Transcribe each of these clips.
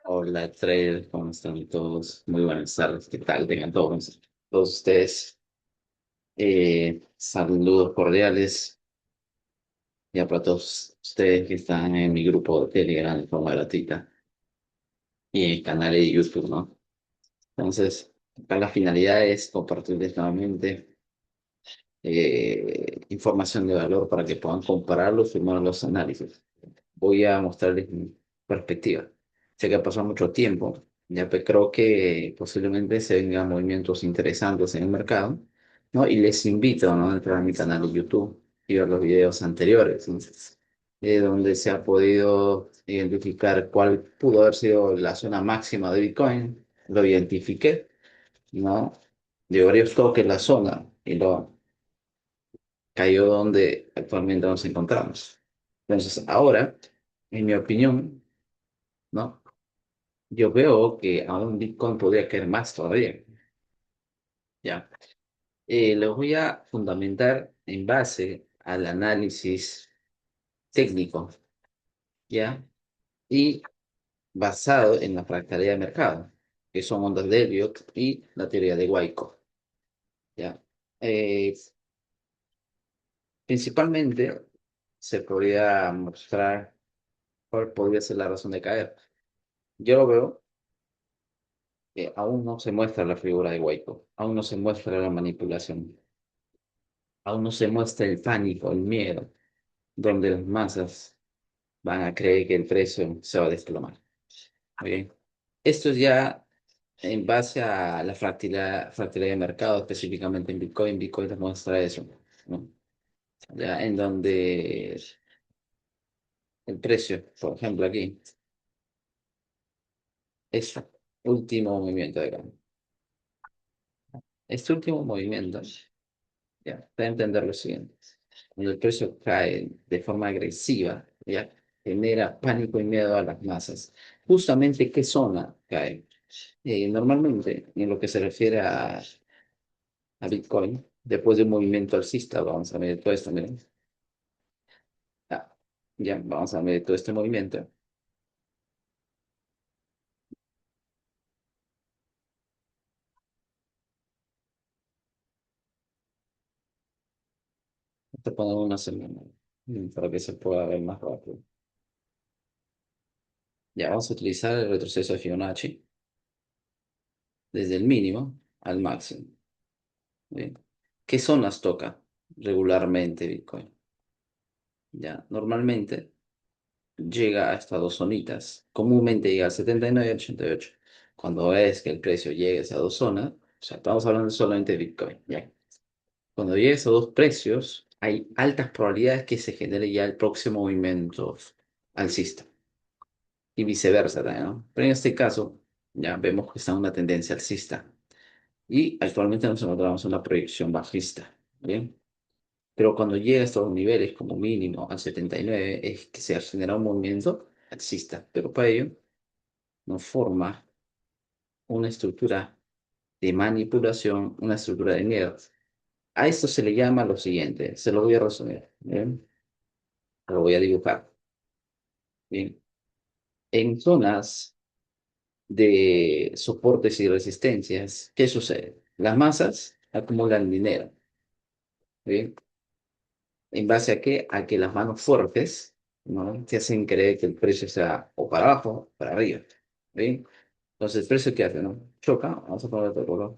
Hola, traders, ¿cómo están todos? Muy buenas tardes, ¿qué tal? Tengan todos ustedes. Saludos cordiales ya para todos ustedes que están en mi grupo de Telegram de forma gratuita y en el canal de YouTube, ¿no? Entonces, acá la finalidad es compartirles nuevamente información de valor para que puedan compararlos y firmar los análisis. Voy a mostrarles mi perspectiva. Sé que ha pasado mucho tiempo, ya creo que posiblemente se vengan movimientos interesantes en el mercado, ¿no? Y les invito, ¿no?, a entrar a mi canal de YouTube y ver los videos anteriores, ¿no? Donde se ha podido identificar cuál pudo haber sido la zona máxima de Bitcoin. Lo identifiqué, ¿no? De varios toques la zona y lo cayó donde actualmente nos encontramos. Entonces, ahora, en mi opinión, ¿no? Yo veo que aún Bitcoin podría caer más todavía, ¿ya? Lo voy a fundamentar en base al análisis técnico, ¿ya? Y basado en la fractalidad de mercado, que son ondas de Elliott y la teoría de Wyckoff, ¿ya? Eh, Principalmente se podría mostrar cuál podría ser la razón de caer. Yo lo veo que aún no se muestra la figura de Wyckoff, aún no se muestra la manipulación, aún no se muestra el pánico, el miedo, donde las masas van a creer que el precio se va a desplomar. ¿Ok? Esto es ya en base a la fractalidad de mercado, específicamente en Bitcoin. Bitcoin te muestra eso, ¿no? Ya en donde el precio, por ejemplo, aquí, es último movimiento de cambio. Este último movimiento, ya, para entender lo siguiente. Cuando el precio cae de forma agresiva, ya, genera pánico y miedo a las masas. Justamente, ¿qué zona cae? Normalmente, en lo que se refiere a Bitcoin, después de un movimiento alcista, vamos a ver todo esto, miren. Ah, ya, vamos a ver todo este movimiento. Te ponemos una semana para que se pueda ver más rápido. Ya, vamos a utilizar el retroceso de Fibonacci desde el mínimo al máximo. Bien. ¿Qué zonas toca regularmente Bitcoin? Ya, normalmente llega a estas dos zonitas. Comúnmente llega al 79 y al 88. Cuando ves que el precio llegue a esas dos zonas, o sea, estamos hablando solamente de Bitcoin, ¿ya? Cuando llegue a esos dos precios, hay altas probabilidades que se genere ya el próximo movimiento alcista. Y viceversa también, ¿no? Pero en este caso, ya vemos que está en una tendencia alcista. Y actualmente nos encontramos en una proyección bajista, ¿bien? Pero cuando llega a estos niveles, como mínimo al 79, es que se genera un movimiento alcista. Pero para ello nos forma una estructura de manipulación, una estructura de miedo. A esto se le llama lo siguiente, se lo voy a resumir, ¿bien? Lo voy a dibujar, ¿bien? En zonas de soportes y resistencias, ¿qué sucede? Las masas acumulan dinero, ¿bien? ¿En base a qué? A que las manos fuertes, ¿no?, te hacen creer que el precio sea o para abajo o para arriba, ¿bien? Entonces, ¿el precio qué hace, no? Choca, vamos a poner otro color.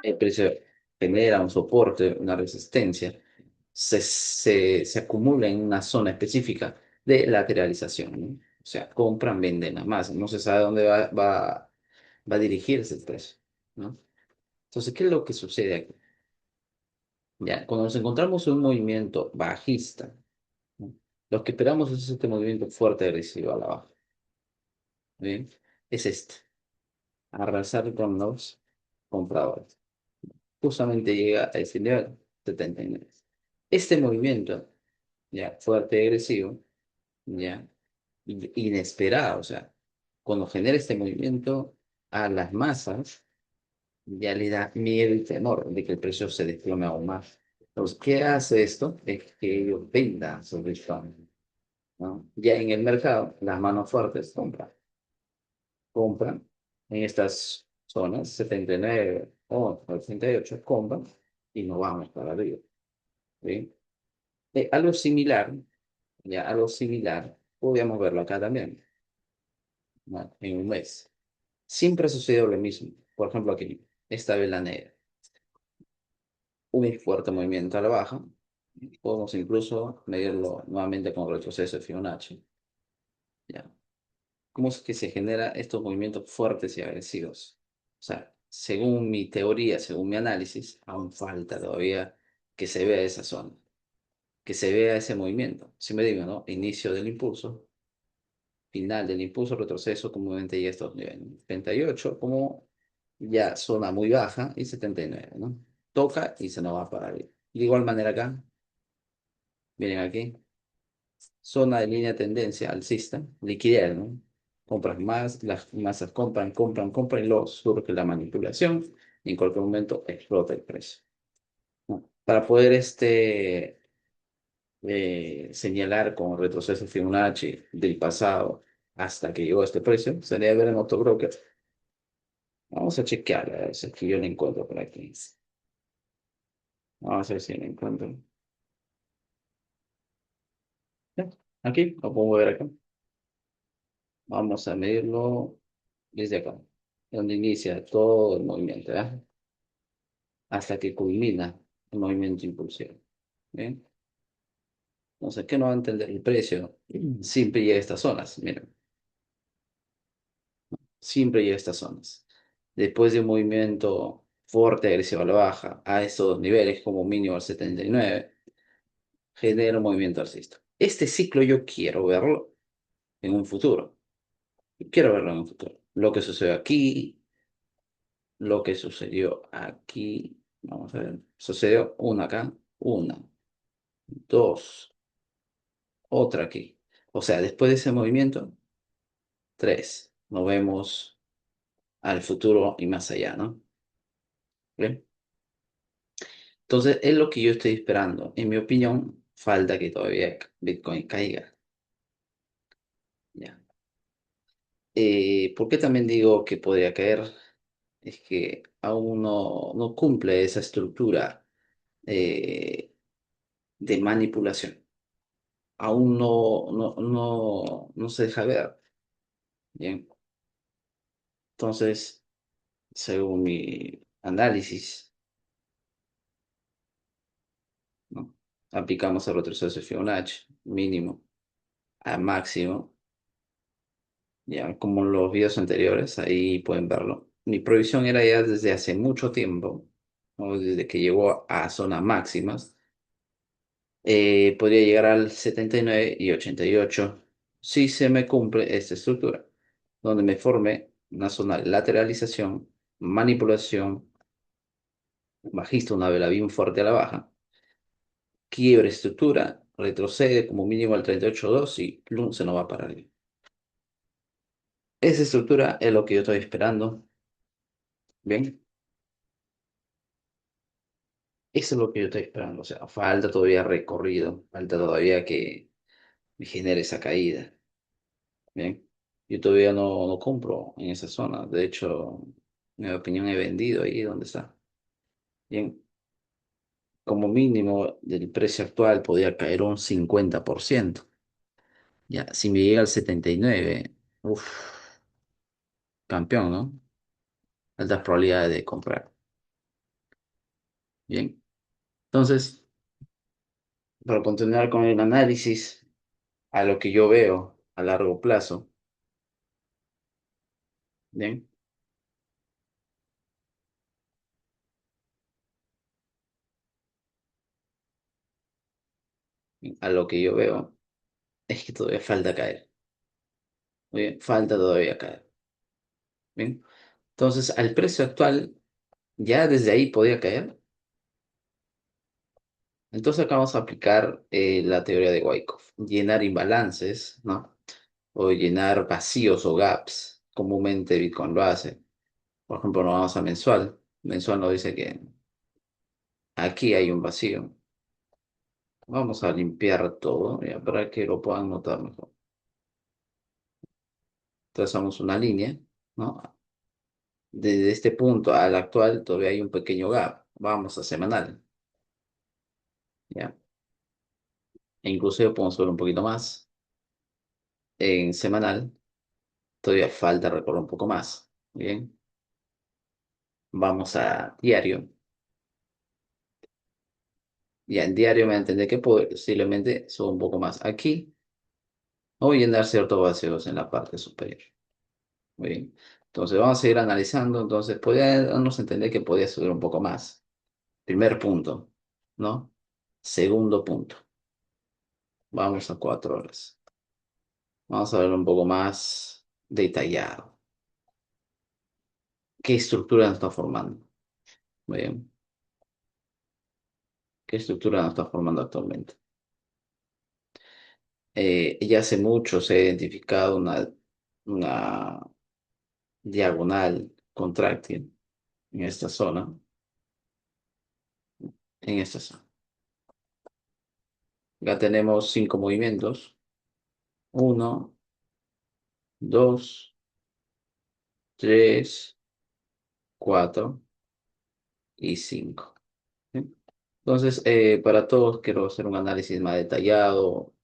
El precio genera un soporte, una resistencia, se acumula en una zona específica de lateralización, ¿no? O sea, compran, venden a más, no se sabe dónde va a dirigirse el precio, ¿no? Entonces, ¿qué es lo que sucede aquí? Ya, cuando nos encontramos en un movimiento bajista, ¿no?, lo que esperamos es este movimiento fuerte agresivo a la baja, ¿bien? Es este, arrasar con los compradores. Justamente llega a ese nivel, 79. Este movimiento, ya, fuerte y agresivo, ya, inesperado, o sea, cuando genera este movimiento a las masas, ya le da miedo y temor de que el precio se desplome aún más. Entonces, ¿qué hace esto? Es que ellos vendan sobre Bitcoin, ¿no? Ya en el mercado, las manos fuertes compran en estas zonas 79 o 88, compran y no vamos para arriba. ¿Sí? Algo similar, ya algo similar, podríamos verlo acá también, ¿no? En un mes. Siempre ha sucedido lo mismo. Por ejemplo, aquí, esta vela negra, un fuerte movimiento a la baja. Podemos incluso medirlo nuevamente con retroceso de Fibonacci. ¿Ya? ¿Cómo es que se genera estos movimientos fuertes y agresivos? O sea, según mi teoría, según mi análisis, aún falta todavía que se vea esa zona, que se vea ese movimiento. Si me digo, ¿no? Inicio del impulso, final del impulso, retroceso, comúnmente ya estos niveles. 78 como ya zona muy baja y 79, ¿no? Toca y se nos va a parar. De igual manera acá, miren aquí, zona de línea de tendencia alcista, liquidez, ¿no? Compras más, las masas compran, compran, compran y luego surge la manipulación y en cualquier momento explota el precio, ¿no? Para poder señalar con retroceso Fibonacci del pasado hasta que llegó a este precio, sería ver en otro broker. Vamos a chequear, a ver si aquí yo lo encuentro por aquí. Vamos a ver si lo encuentro. Ya, aquí, lo puedo ver acá. Vamos a medirlo desde acá, donde inicia todo el movimiento, ¿ya? Hasta que culmina el movimiento impulsivo. ¿Bien? Entonces, ¿qué no va a entender el precio? Siempre llega a estas zonas, miren, siempre llega a estas zonas. Después de un movimiento fuerte, agresivo a la baja, a estos dos niveles, como mínimo al 79, genera un movimiento alcista. Este ciclo yo quiero verlo en un futuro. Quiero verlo en un futuro. Lo que sucedió aquí, lo que sucedió aquí. Vamos a ver. Sucedió una acá, una, dos, otra aquí. O sea, después de ese movimiento, tres. Nos vemos al futuro y más allá, ¿no? ¿Bien? Entonces, es lo que yo estoy esperando. En mi opinión, falta que todavía Bitcoin caiga. Ya. ¿Por qué también digo que podría caer? Es que aún no cumple esa estructura eh, de manipulación. Aún no se deja ver. Bien. Entonces, según mi análisis, ¿no? Aplicamos el retroceso de Fibonacci, mínimo a máximo, ya como en los videos anteriores, ahí pueden verlo. Mi previsión era ya desde hace mucho tiempo, ¿no? Desde que llegó a zonas máximas, podría llegar al 79 y 88 si se me cumple esta estructura, donde me forme una zona de lateralización, manipulación, bajista, una vela bien fuerte a la baja, quiebre estructura, retrocede como mínimo al 38.2 y plum, se nos va para arriba. Esa estructura es lo que yo estoy esperando. Bien, eso es lo que yo estoy esperando. O sea, falta todavía recorrido, falta todavía que me genere esa caída. Bien, yo todavía no compro en esa zona. De hecho, en mi opinión, he vendido ahí donde está. Bien, como mínimo del precio actual podría caer un 50%. Ya, si me llega al 79, uff, campeón, ¿no? Altas probabilidades de comprar. Bien, entonces, para continuar con el análisis, a lo que yo veo a largo plazo, bien, a lo que yo veo es que todavía falta caer. Muy bien, falta todavía caer. Bien, entonces, al precio actual, ya desde ahí podía caer. Entonces, acá vamos a aplicar la teoría de Wyckoff, llenar imbalances, ¿no? O llenar vacíos o gaps. Comúnmente Bitcoin lo hace. Por ejemplo, nos vamos a mensual. Mensual nos dice que aquí hay un vacío. Vamos a limpiar todo, ya, para que lo puedan notar mejor. Trazamos una línea, ¿no? Desde este punto al actual todavía hay un pequeño gap. Vamos a semanal, ¿ya? E inclusive podemos ver un poquito más. En semanal todavía falta recorrer un poco más. Bien, vamos a diario. Ya en diario me entendé que posiblemente suba un poco más. Aquí voy a llenar ciertos vacíos en la parte superior. Muy bien. Entonces vamos a ir analizando. Entonces podría darnos a entender que podía subir un poco más. Primer punto, ¿no? Segundo punto. Vamos a 4 horas. Vamos a ver un poco más detallado. ¿Qué estructura nos está formando? Muy bien. ¿Qué estructura nos está formando actualmente? Ya hace mucho se ha identificado una diagonal contráctil en esta zona. En esta zona. Ya tenemos 5 movimientos. Uno, dos, tres, cuatro y cinco. ¿Sí? Entonces, para todos quiero hacer un análisis más detallado,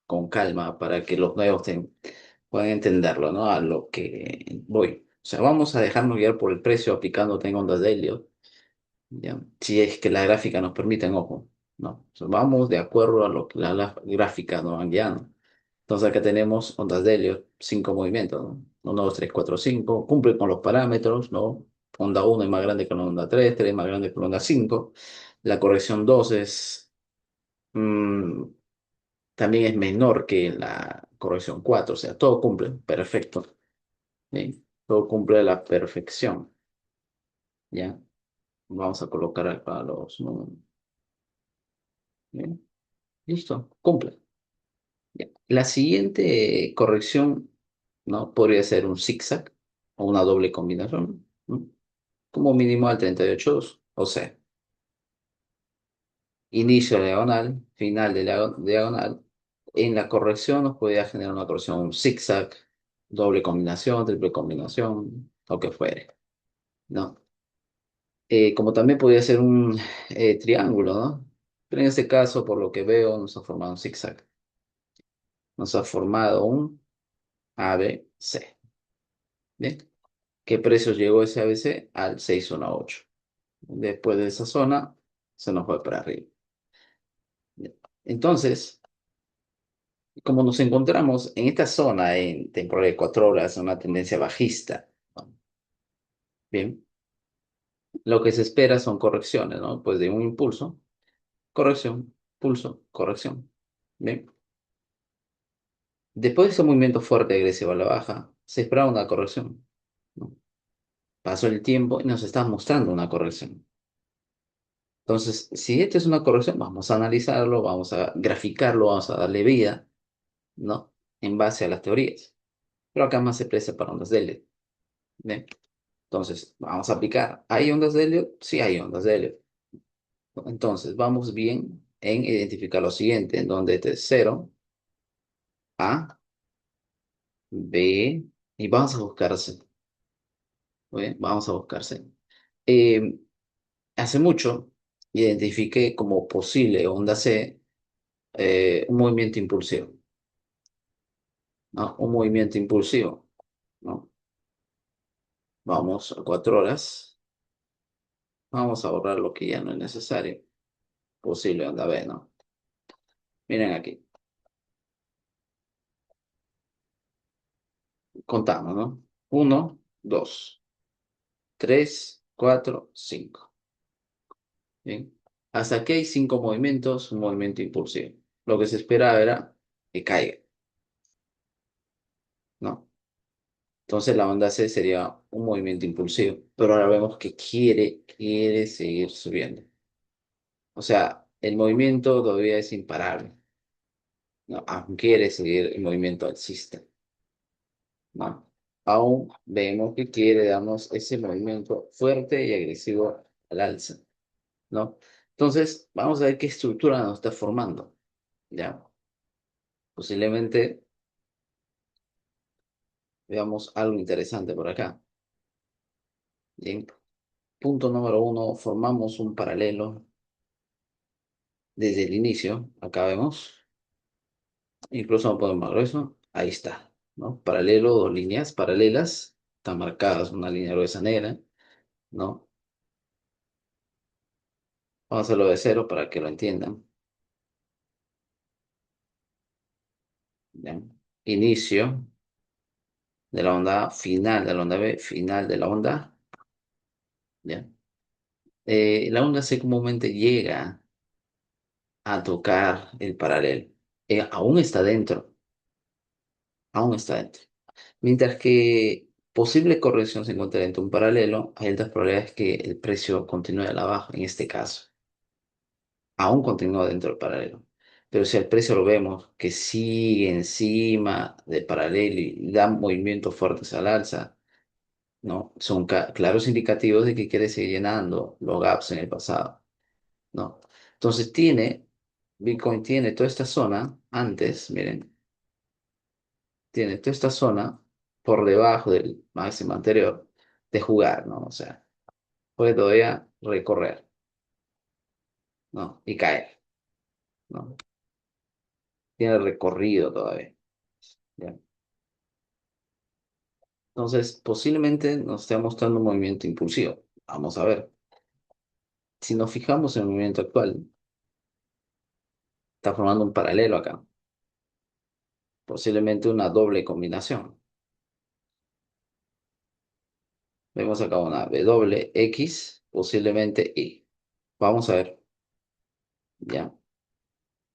con calma, para que los nuevos puedan entenderlo, ¿no? A lo que voy. O sea, vamos a dejarnos guiar por el precio aplicando en ondas de Elliot, ¿ya? Si es que la gráfica nos permite, ojo, ¿no? O sea, vamos de acuerdo a lo que la gráfica nos van guiando. Entonces acá tenemos ondas de Elliot, 5 movimientos, ¿no? 1, 2, 3, 4, 5, cumple con los parámetros, ¿no? Onda uno es más grande que la onda 3, 3 es más grande que la onda 5. La corrección 2 mm, también es menor que la corrección 4, o sea, todo cumple, perfecto. ¿Sí? Todo cumple a la perfección, ¿ya? Vamos a colocar acá los números. ¿Bien? Listo, cumple. Ya. La siguiente corrección, ¿no? Podría ser un zigzag o una doble combinación, ¿no? Como mínimo al 38.2. O sea, inicio de diagonal, final de la diagonal. En la corrección nos podría generar una corrección un zigzag, doble combinación, triple combinación, lo que fuere, ¿no? Como también podría ser un triángulo, ¿no? Pero en este caso, por lo que veo, nos ha formado un zigzag. Nos ha formado un ABC. ¿Bien? ¿Qué precios llegó ese ABC? Al 618. Después de esa zona, se nos fue para arriba. Bien. Entonces, como nos encontramos en esta zona en temporada de 4 horas, una tendencia bajista, ¿no? Bien, lo que se espera son correcciones, ¿no? Pues de un impulso, corrección, pulso, corrección. Bien. Después de ese movimiento fuerte agresivo a la baja, se esperaba una corrección, ¿no? Pasó el tiempo y nos está mostrando una corrección. Entonces, si esta es una corrección, vamos a analizarlo, vamos a graficarlo, vamos a darle vida, ¿no? En base a las teorías. Pero acá más se presta para ondas de Elliot. ¿Bien? Entonces, vamos a aplicar. ¿Hay ondas de Elliot? Sí, hay ondas de Elliot. Entonces, vamos bien en identificar lo siguiente, en donde este es 0, A, B, y vamos a buscar C. Muy bien, vamos a buscar C. Eh, Hace mucho identifiqué como posible onda C un movimiento impulsivo, ¿no? Un movimiento impulsivo, ¿no? Vamos a 4 horas. Vamos a borrar lo que ya no es necesario. Posible onda B, ¿no? Miren aquí. Contamos, ¿no? 1, 2, 3, 4, 5. Bien. Hasta aquí hay 5 movimientos, un movimiento impulsivo. Lo que se esperaba era que caiga, ¿no? Entonces la onda C sería un movimiento impulsivo, pero ahora vemos que quiere seguir subiendo. O sea, el movimiento todavía es imparable, ¿no? Aún quiere seguir el movimiento alcista, ¿no? Aún vemos que quiere darnos ese movimiento fuerte y agresivo al alza, ¿no? Entonces, vamos a ver qué estructura nos está formando. Ya, posiblemente veamos algo interesante por acá. Bien, punto número uno, formamos un paralelo desde el inicio. Acá vemos, incluso no podemos ver eso. Ahí está, ¿no? Paralelo, dos líneas paralelas, están marcadas una línea gruesa negra, ¿no? Vamos a hacerlo de cero para que lo entiendan. ¿Ya? Inicio de la onda A, final de la onda B, final de la onda A, ¿ya? La onda C comúnmente llega a tocar el paralelo. Aún está dentro, aún está dentro. Mientras que posible corrección se encuentra dentro de un paralelo, hay altas probabilidades que el precio continúe a la baja, en este caso. Aún continúa dentro del paralelo. Pero si el precio lo vemos que sigue encima del paralelo y da movimientos fuertes al alza, ¿no? Son claros indicativos de que quiere seguir llenando los gaps en el pasado, ¿no? Entonces Bitcoin tiene toda esta zona antes, miren, tiene toda esta zona por debajo del máximo anterior de jugar, ¿no? O sea, puede todavía recorrer, ¿no? Y caer, ¿no? Tiene recorrido todavía, ¿ya? Entonces, posiblemente nos esté mostrando un movimiento impulsivo. Vamos a ver. Si nos fijamos en el movimiento actual, está formando un paralelo acá. Posiblemente una doble combinación. Vemos acá una W, X, posiblemente Y. Vamos a ver, ¿ya?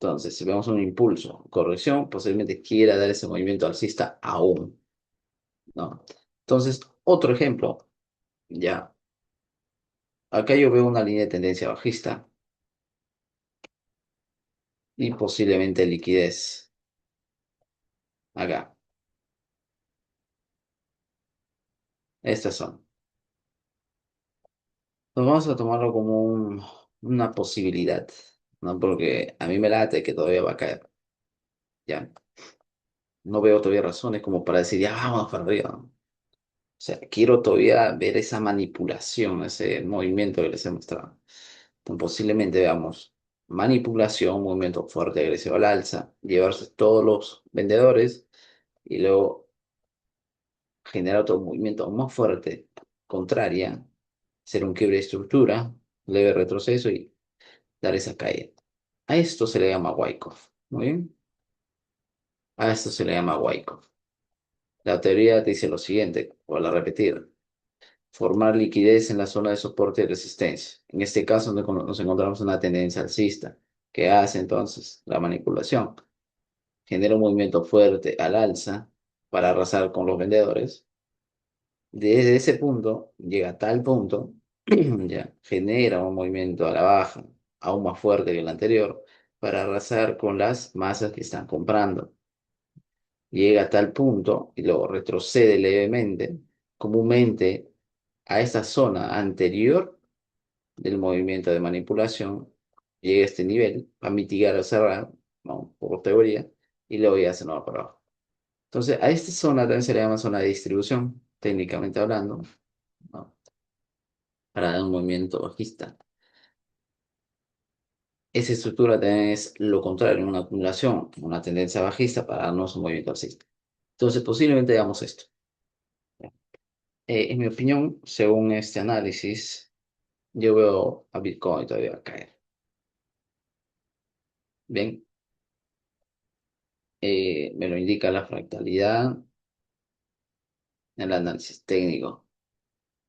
Entonces, si vemos un impulso, corrección, posiblemente quiera dar ese movimiento alcista aún, ¿no? Entonces, otro ejemplo, ¿ya? Acá yo veo una línea de tendencia bajista y posiblemente liquidez. Acá, estas son. Pues vamos a tomarlo como una posibilidad, ¿no? Porque a mí me late que todavía va a caer, ¿ya? No veo todavía razones como para decir, ya vamos para arriba, ¿no? O sea, quiero todavía ver esa manipulación, ese movimiento que les he mostrado. Entonces, posiblemente veamos manipulación, movimiento fuerte, agresivo al alza, llevarse todos los vendedores y luego generar otro movimiento aún más fuerte, contraria, hacer un quiebre de estructura, leve retroceso y dar esa caída. A esto se le llama Wyckoff. Muy bien. A esto se le llama Wyckoff. La teoría dice lo siguiente, voy a repetir. Formar liquidez en la zona de soporte y resistencia. En este caso nos encontramos una tendencia alcista. ¿Qué hace entonces? La manipulación. Genera un movimiento fuerte al alza para arrasar con los vendedores. Desde ese punto, llega a tal punto, ya, genera un movimiento a la baja, aún más fuerte que el anterior, para arrasar con las masas que están comprando. Llega a tal punto y luego retrocede levemente, comúnmente a esta zona anterior del movimiento de manipulación, llega a este nivel, va a mitigar o cerrar, ¿no? Por teoría, y luego ya se nos va para abajo. Entonces, a esta zona también se le llama zona de distribución, técnicamente hablando, ¿no? Para dar un movimiento bajista. Esa estructura también es lo contrario, una acumulación, una tendencia bajista para darnos un movimiento alcista. Entonces, posiblemente hagamos esto. En mi opinión, según este análisis, yo veo a Bitcoin todavía caer. Bien, me lo indica la fractalidad, el análisis técnico,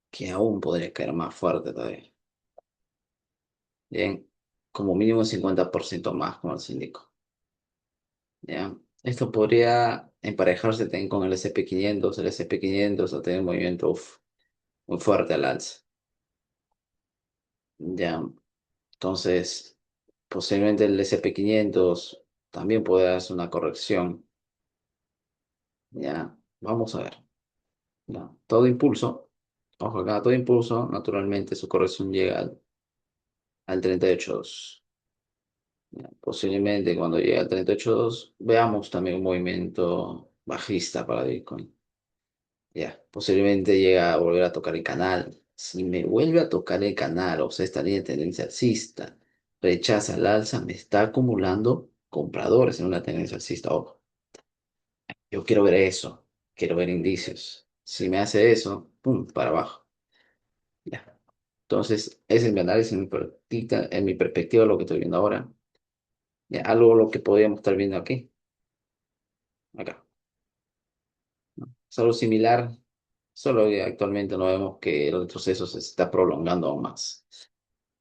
que aún podría caer más fuerte todavía. Bien, como mínimo 50% más, como les indico. ¿Ya? Esto podría emparejarse también con el S&P 500. El S&P 500 ha tenido un movimiento muy fuerte al alza. ¿Ya? Entonces, posiblemente el S&P 500 también puede hacer una corrección. ¿Ya? Vamos a ver. ¿Ya? Todo impulso, ojo acá, todo impulso, naturalmente su corrección llega al 38.2. Ya, posiblemente cuando llegue al 38.2 veamos también un movimiento bajista para Bitcoin. Ya, posiblemente llega a volver a tocar el canal. Si me vuelve a tocar el canal, o sea, esta línea de tendencia alcista, rechaza el alza, me está acumulando compradores en una tendencia alcista. Ojo, yo quiero ver eso, quiero ver indicios. Si me hace eso, pum, para abajo. Ya. Entonces, ese es mi análisis, en mi perspectiva, lo que estoy viendo ahora. Ya, algo lo que podríamos estar viendo aquí, acá. Es algo similar, solo que actualmente no vemos que el retroceso se está prolongando aún más,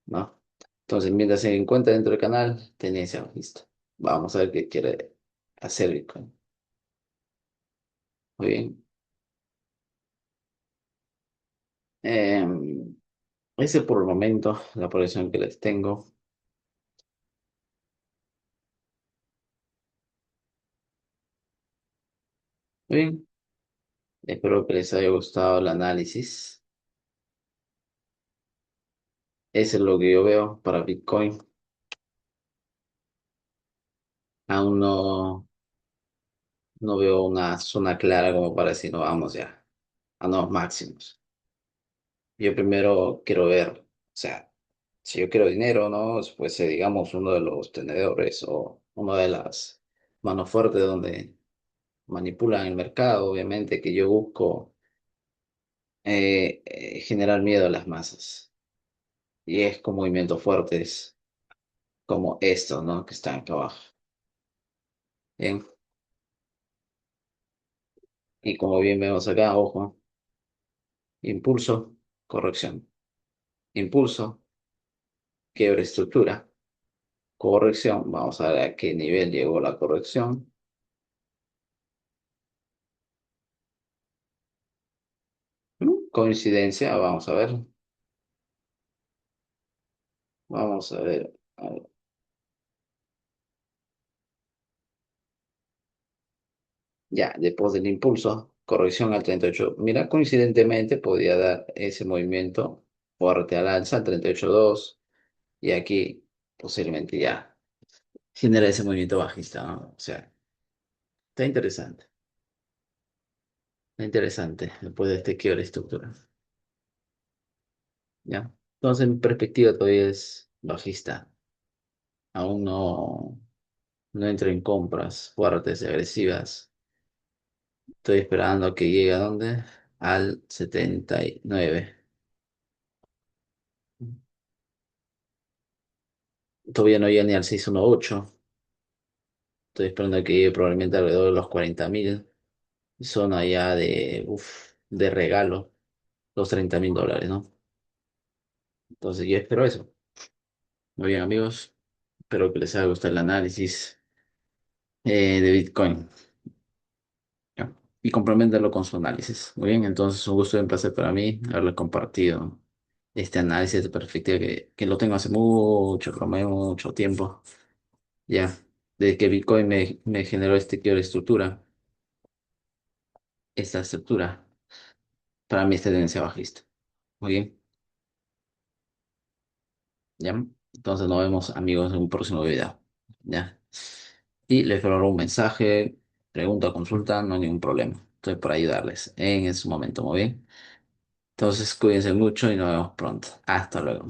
¿no? Entonces, mientras se encuentra dentro del canal, tendencia bajista. Vamos a ver qué quiere hacer Bitcoin. Muy bien. Em, Ese por el momento, la proyección que les tengo. Muy bien. Espero que les haya gustado el análisis. Eso es lo que yo veo para Bitcoin. Aún no veo una zona clara como para decir, no, vamos ya a nuevos máximos. Yo primero quiero ver, o sea, si yo quiero dinero, ¿no? Pues digamos uno de los tenedores o una de las manos fuertes donde manipulan el mercado, obviamente, que yo busco generar miedo a las masas. Y es con movimientos fuertes como estos, ¿no? Que están acá abajo. Bien. Y como bien vemos acá, ojo, impulso, corrección. Impulso, quiebre estructura, corrección. Vamos a ver a qué nivel llegó la corrección. Coincidencia, vamos a ver. Vamos a ver. A ver. Ya, después del impulso, corrección al 38. Mira, coincidentemente podía dar ese movimiento fuerte al alza al 38.2 y aquí posiblemente ya genera ese movimiento bajista, ¿no? O sea, está interesante. Está interesante después de este quiebre de estructura. ¿Ya? Entonces, mi perspectiva todavía es bajista. Aún no entro en compras fuertes y agresivas. Estoy esperando a que llegue a dónde? Al 79. Todavía no llega ni al 618. Estoy esperando a que llegue probablemente alrededor de los 40.000. Zona ya de regalo, los $30.000, ¿no? Entonces yo espero eso. Muy bien, amigos. Espero que les haya gustado el análisis de Bitcoin. ¿Ya? Y complementarlo con su análisis. Muy bien, entonces un gusto y un placer para mí haberles compartido este análisis de perspectiva que lo tengo hace mucho, como mucho tiempo. Ya, de que Bitcoin me generó este quiebro de estructura, esta estructura, para mí es tendencia bajista. Muy bien, ya. Entonces nos vemos, amigos, en un próximo video. Ya. Y les dejo un mensaje, pregunta, consulta, no hay ningún problema. Estoy para ayudarles en ese momento. Muy bien. Entonces, cuídense mucho y nos vemos pronto. Hasta luego.